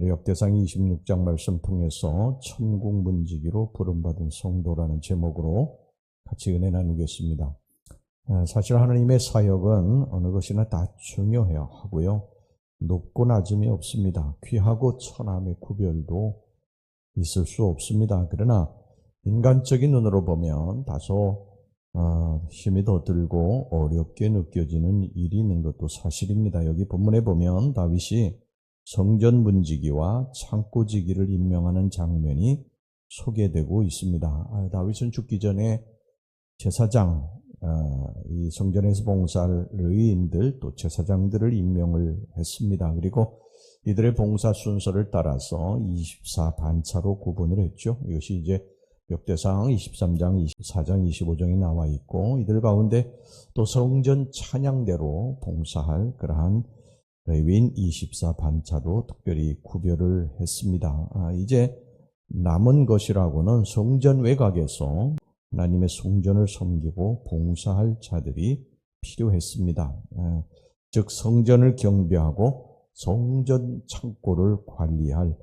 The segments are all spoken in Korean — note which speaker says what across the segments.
Speaker 1: 오늘 역대상 26장 말씀 통해서 천국 문지기로 부름받은 성도라는 제목으로 같이 은혜 나누겠습니다. 사실 하나님의 사역은 어느 것이나 다 중요해야 하고요. 높고 낮음이 없습니다. 귀하고 천함의 구별도 있을 수 없습니다. 그러나 인간적인 눈으로 보면 다소 힘이 더 들고 어렵게 느껴지는 일이 있는 것도 사실입니다. 여기 본문에 보면 다윗이 성전 문지기와 창고지기를 임명하는 장면이 소개되고 있습니다. 다윗은 죽기 전에 제사장, 이 성전에서 봉사할 레위인들 또 제사장들을 임명을 했습니다. 그리고 이들의 봉사 순서를 따라서 24반차로 구분을 했죠. 이것이 이제 역대상 23장, 24장, 25장에 나와 있고, 이들 가운데 또 성전 찬양대로 봉사할 그러한 레위인 24반차도 특별히 구별을 했습니다. 이제 남은 것이라고는 성전 외곽에서 하나님의 성전을 섬기고 봉사할 자들이 필요했습니다. 즉 성전을 경배하고 성전 창고를 관리할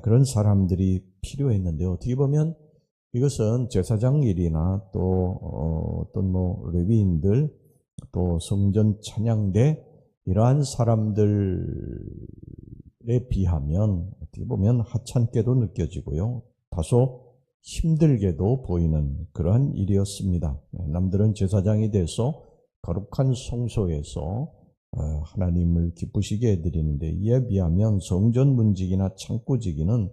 Speaker 1: 그런 사람들이 필요했는데, 어떻게 보면 이것은 제사장 일이나 또 어떤 레위인들 또 성전 찬양대 이러한 사람들에 비하면 어떻게 보면 하찮게도 느껴지고요. 다소 힘들게도 보이는 그러한 일이었습니다. 남들은 제사장이 돼서 거룩한 성소에서 하나님을 기쁘시게 해드리는데, 이에 비하면 성전 문지기나 창고지기는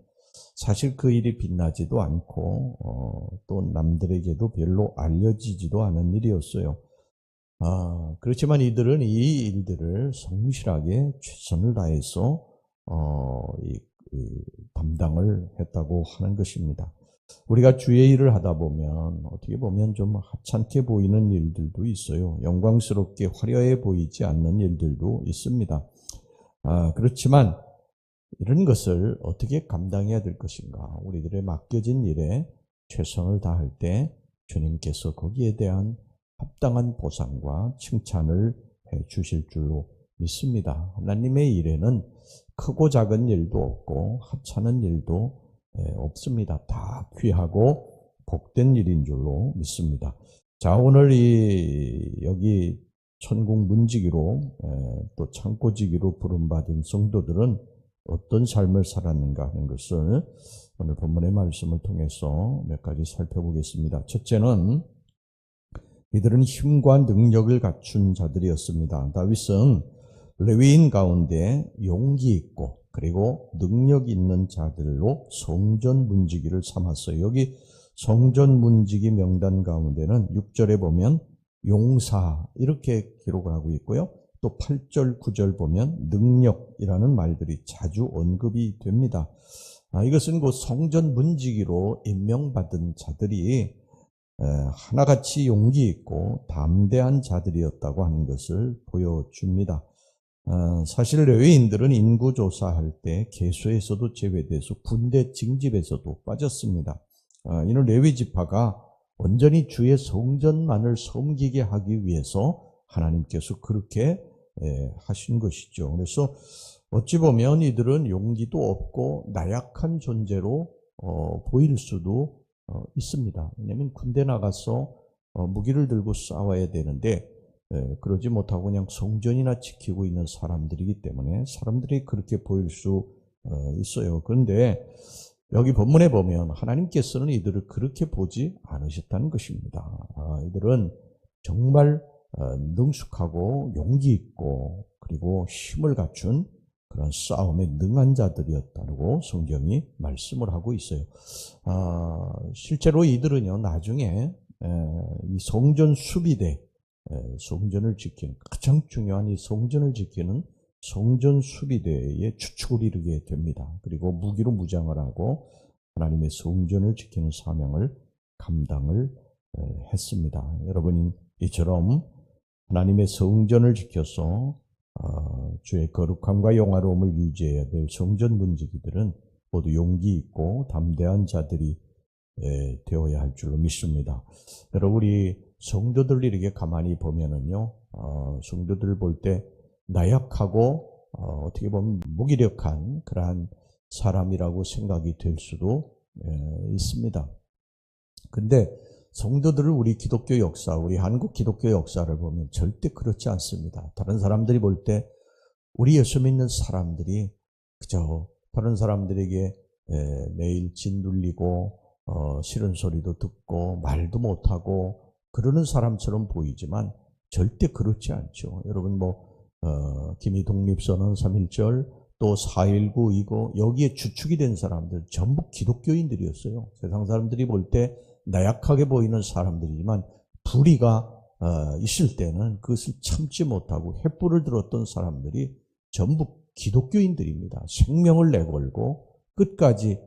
Speaker 1: 사실 그 일이 빛나지도 않고 또 남들에게도 별로 알려지지도 않은 일이었어요. 그렇지만 이들은 이 일들을 성실하게 최선을 다해서 담당을 했다고 하는 것입니다. 우리가 주의 일을 하다 보면 어떻게 보면 좀 하찮게 보이는 일들도 있어요. 영광스럽게 화려해 보이지 않는 일들도 있습니다. 그렇지만 이런 것을 어떻게 감당해야 될 것인가? 우리들의 맡겨진 일에 최선을 다할 때 주님께서 거기에 대한 합당한 보상과 칭찬을 해 주실 줄로 믿습니다. 하나님의 일에는 크고 작은 일도 없고 하찮은 일도 없습니다. 다 귀하고 복된 일인 줄로 믿습니다. 자, 오늘 여기 천국 문지기로 또 창고지기로 부름받은 성도들은 어떤 삶을 살았는가 하는 것을 오늘 본문의 말씀을 통해서 몇 가지 살펴보겠습니다. 첫째는 이들은 힘과 능력을 갖춘 자들이었습니다. 다윗은 레위인 가운데 용기 있고 그리고 능력 있는 자들로 성전 문지기를 삼았어요. 여기 성전 문지기 명단 가운데는 6절에 보면 용사 이렇게 기록을 하고 있고요. 또 8절, 9절 보면 능력이라는 말들이 자주 언급이 됩니다. 이것은 그 성전 문지기로 임명받은 자들이 하나같이 용기 있고 담대한 자들이었다고 하는 것을 보여줍니다. 사실 레위인들은 인구조사할 때 계수에서도 제외돼서 군대 징집에서도 빠졌습니다. 이는 레위 지파가 온전히 주의 성전만을 섬기게 하기 위해서 하나님께서 그렇게 하신 것이죠. 그래서 어찌 보면 이들은 용기도 없고 나약한 존재로 보일 수도 있습니다. 왜냐하면 군대 나가서 무기를 들고 싸워야 되는데 그러지 못하고 그냥 성전이나 지키고 있는 사람들이기 때문에 사람들이 그렇게 보일 수 있어요. 그런데 여기 본문에 보면 하나님께서는 이들을 그렇게 보지 않으셨다는 것입니다. 이들은 정말 능숙하고 용기 있고 그리고 힘을 갖춘 그런 싸움에 능한 자들이었다고 성경이 말씀을 하고 있어요. 실제로 이들은요, 나중에 이 성전 수비대, 성전을 지키는 가장 중요한 이 성전을 지키는 성전 수비대에 추축을 이루게 됩니다. 그리고 무기로 무장을 하고 하나님의 성전을 지키는 사명을 감당을 했습니다. 여러분, 이처럼 하나님의 성전을 지켜서 주의 거룩함과 영화로움을 유지해야 될 성전 문지기들은 모두 용기 있고 담대한 자들이 되어야 할 줄로 믿습니다. 여러분, 우리 성도들 이렇게 가만히 보면은요, 성도들 볼 때 나약하고 어떻게 보면 무기력한 그러한 사람이라고 생각이 될 수도 있습니다. 근데 성도들을 우리 기독교 역사, 우리 한국 기독교 역사를 보면 절대 그렇지 않습니다. 다른 사람들이 볼 때 우리 예수 믿는 사람들이 그저 다른 사람들에게 매일 짓눌리고 싫은 소리도 듣고 말도 못하고 그러는 사람처럼 보이지만 절대 그렇지 않죠. 여러분 김이 독립선언 3.1절 또 4.19 이거 여기에 주축이 된 사람들 전부 기독교인들이었어요. 세상 사람들이 볼 때 나약하게 보이는 사람들이지만 불의가 있을 때는 그것을 참지 못하고 횃불을 들었던 사람들이 전부 기독교인들입니다. 생명을 내걸고 끝까지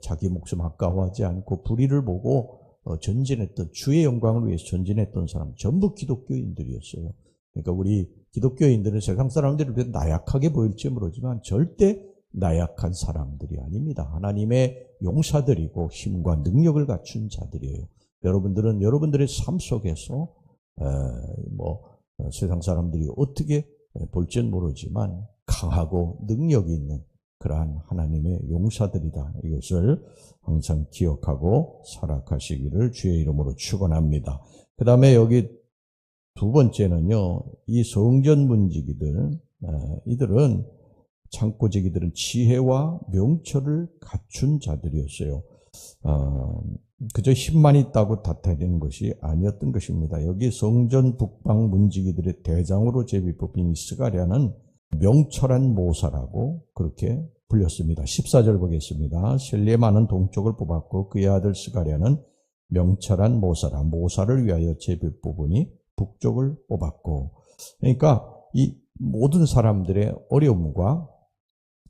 Speaker 1: 자기 목숨 아까워하지 않고 불의를 보고 전진했던 주의 영광을 위해서 전진했던 사람 전부 기독교인들이었어요. 그러니까 우리 기독교인들은 세상 사람들을 비해 나약하게 보일지 모르지만 절대 나약한 사람들이 아닙니다. 하나님의 용사들이고 힘과 능력을 갖춘 자들이에요. 여러분들은 여러분들의 삶 속에서 세상 사람들이 어떻게 볼지는 모르지만 강하고 능력이 있는 그러한 하나님의 용사들이다. 이것을 항상 기억하고 살아가시기를 주의 이름으로 축원합니다. 그 다음에 여기 두 번째는요, 이 성전 문지기들, 이들은 창고지기들은 지혜와 명철을 갖춘 자들이었어요. 그저 힘만 있다고 다스리는 것이 아니었던 것입니다. 여기 성전 북방 문지기들의 대장으로 제비뽑힌 스가랴는 명철한 모사라고 그렇게 불렸습니다. 14절 보겠습니다. 셀레마는 동쪽을 뽑았고 그의 아들 스가랴는 명철한 모사라. 모사를 위하여 제비뽑으니 북쪽을 뽑았고. 그러니까 이 모든 사람들의 어려움과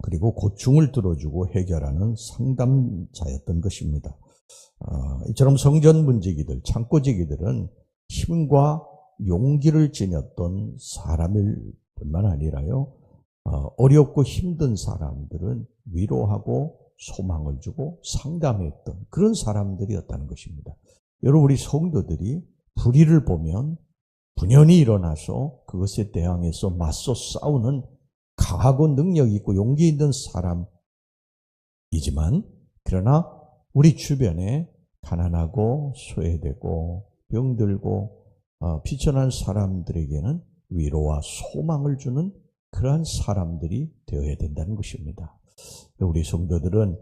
Speaker 1: 그리고 고충을 들어주고 해결하는 상담자였던 것입니다. 이처럼 성전 문지기들, 창고지기들은 힘과 용기를 지녔던 사람일 뿐만 아니라요, 어렵고 힘든 사람들은 위로하고 소망을 주고 상담했던 그런 사람들이었다는 것입니다. 여러분, 우리 성도들이 불의를 보면 분연히 일어나서 그것에 대항해서 맞서 싸우는 강하고 능력 있고 용기 있는 사람이지만, 그러나 우리 주변에 가난하고 소외되고 병들고 비천한 사람들에게는 위로와 소망을 주는 그러한 사람들이 되어야 된다는 것입니다. 우리 성도들은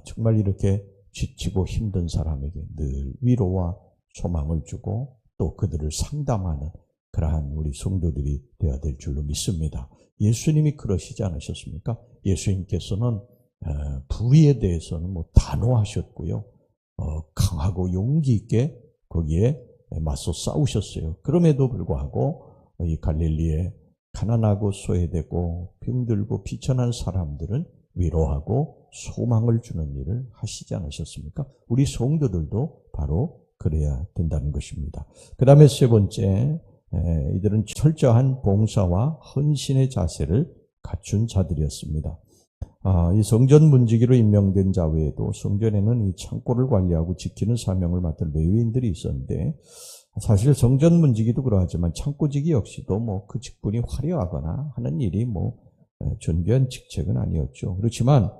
Speaker 1: 정말 이렇게 지치고 힘든 사람에게 늘 위로와 소망을 주고 또 그들을 상담하는 그러한 우리 성도들이 되어야 될 줄로 믿습니다. 예수님이 그러시지 않으셨습니까? 예수님께서는 불의에 대해서는 단호하셨고요, 강하고 용기 있게 거기에 맞서 싸우셨어요. 그럼에도 불구하고 이 갈릴리에 가난하고 소외되고 병들고 비천한 사람들은 위로하고 소망을 주는 일을 하시지 않으셨습니까? 우리 성도들도 바로 그래야 된다는 것입니다. 그 다음에 세 번째, 이들은 철저한 봉사와 헌신의 자세를 갖춘 자들이었습니다. 이 성전 문지기로 임명된 자 외에도 성전에는 이 창고를 관리하고 지키는 사명을 맡은 레위인들이 있었는데, 사실 성전 문지기도 그러하지만 창고지기 역시도 그 직분이 화려하거나 하는 일이 존귀한 직책은 아니었죠. 그렇지만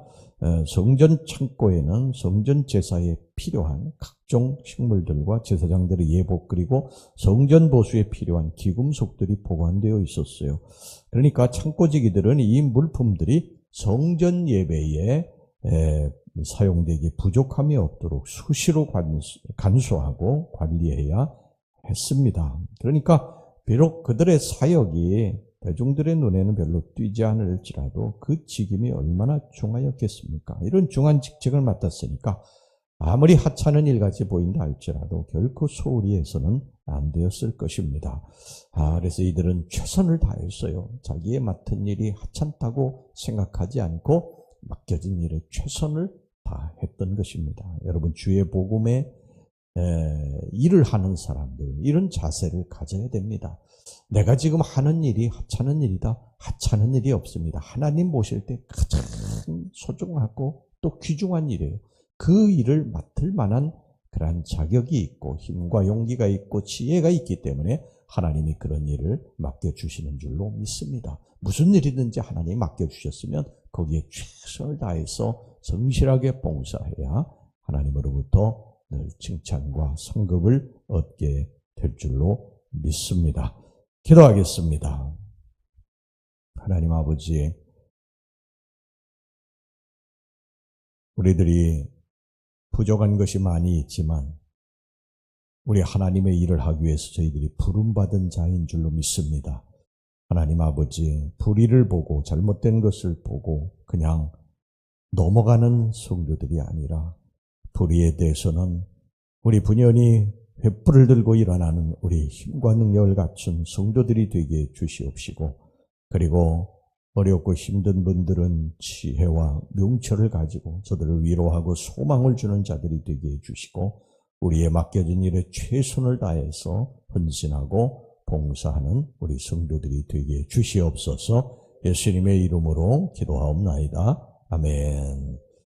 Speaker 1: 성전 창고에는 성전 제사에 필요한 각종 식물들과 제사장들의 예복 그리고 성전 보수에 필요한 기금속들이 보관되어 있었어요. 그러니까 창고지기들은 이 물품들이 성전 예배에 사용되기 부족함이 없도록 수시로 간수하고 관리해야 했습니다. 그러니까 비록 그들의 사역이 대중들의 눈에는 별로 띄지 않을지라도 그 직임이 얼마나 중하였겠습니까? 이런 중한 직책을 맡았으니까 아무리 하찮은 일같이 보인다 할지라도 결코 소홀히 해서는 안 되었을 것입니다. 그래서 이들은 최선을 다했어요. 자기의 맡은 일이 하찮다고 생각하지 않고 맡겨진 일에 최선을 다했던 것입니다. 여러분, 주의 복음에 일을 하는 사람들, 이런 자세를 가져야 됩니다. 내가 지금 하는 일이 하찮은 일이다. 하찮은 일이 없습니다. 하나님 보실 때 가장 소중하고 또 귀중한 일이에요. 그 일을 맡을 만한 그러한 자격이 있고 힘과 용기가 있고 지혜가 있기 때문에 하나님이 그런 일을 맡겨주시는 줄로 믿습니다. 무슨 일이든지 하나님이 맡겨주셨으면 거기에 최선을 다해서 성실하게 봉사해야 하나님으로부터 늘 칭찬과 상급을 얻게 될 줄로 믿습니다. 기도하겠습니다. 하나님 아버지, 우리들이 부족한 것이 많이 있지만 우리 하나님의 일을 하기 위해서 저희들이 부름받은 자인 줄로 믿습니다. 하나님 아버지, 불의를 보고 잘못된 것을 보고 그냥 넘어가는 성도들이 아니라 불의에 대해서는 우리 분연히 횃불을 들고 일어나는 우리 힘과 능력을 갖춘 성도들이 되게 해 주시옵시고, 그리고 어렵고 힘든 분들은 지혜와 명철을 가지고 저들을 위로하고 소망을 주는 자들이 되게 해 주시고, 우리의 맡겨진 일에 최선을 다해서 헌신하고 봉사하는 우리 성도들이 되게 해 주시옵소서. 예수님의 이름으로 기도하옵나이다. 아멘.